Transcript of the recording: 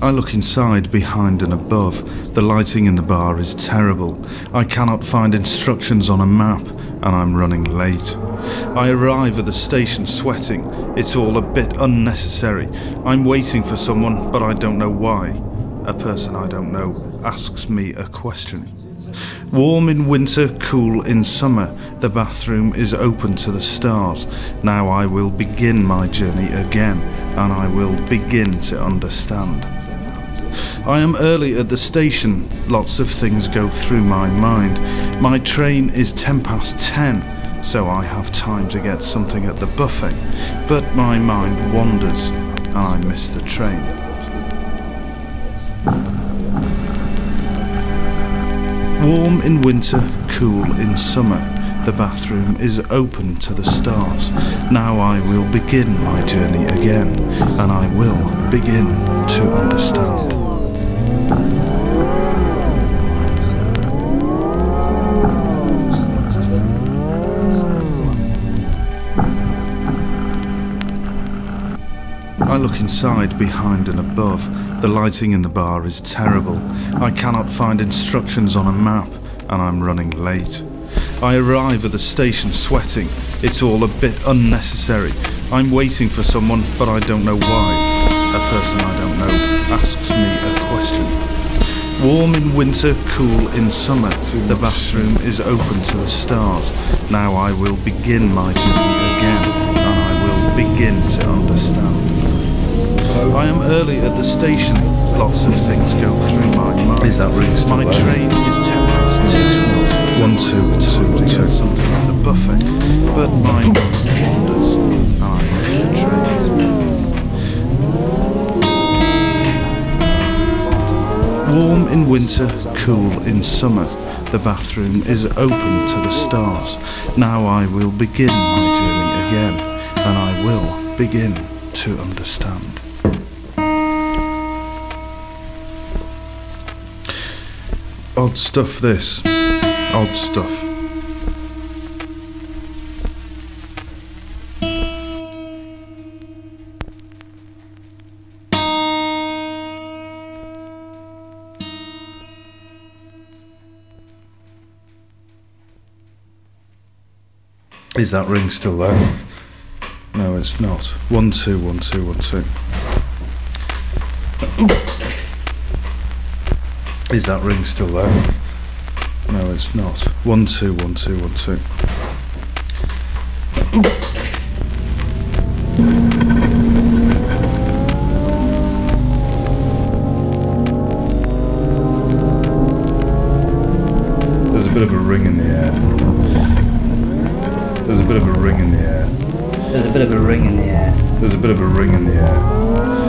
I look inside, behind and above. The lighting in the bar is terrible. I cannot find instructions on a map, and I'm running late. I arrive at the station sweating. It's all a bit unnecessary. I'm waiting for someone, but I don't know why. A person I don't know asks me a question. Warm in winter, cool in summer. The bathroom is open to the stars. Now I will begin my journey again, and I will begin to understand. I am early at the station. Lots of things go through my mind. My train is 10:10, so I have time to get something at the buffet. But my mind wanders, and I miss the train. Warm in winter, cool in summer. The bathroom is open to the stars. Now I will begin my journey again, and I will begin to understand. I look inside, behind and above. The lighting in the bar is terrible. I cannot find instructions on a map, and I'm running late. I arrive at the station sweating. It's all a bit unnecessary. I'm waiting for someone, but I don't know why. A person I don't know asks me a question. Warm in winter, cool in summer. The bathroom is open to the stars. Now I will begin my journey again, and I will begin to understand. I am early at the station. Lots of things go through my mind. Is that ring still My there? train is 10:10. 1, 2, 2, to get something at the buffet, but my mind wanders, and I miss the train. Warm in winter, cool in summer. The bathroom is open to the stars. Now I will begin my journey again, and I will begin to understand. Odd stuff, this. Odd stuff. Is that ring still there? No, it's not. 1, 2, 1, 2, 1, 2. Is that ring still there? No, it's not. 1, 2, 1, 2, 1, 2. There's a bit of a ring in the air. There's a bit of a ring in the air. There's a bit of a ring in the air. There's a bit of a ring in the air.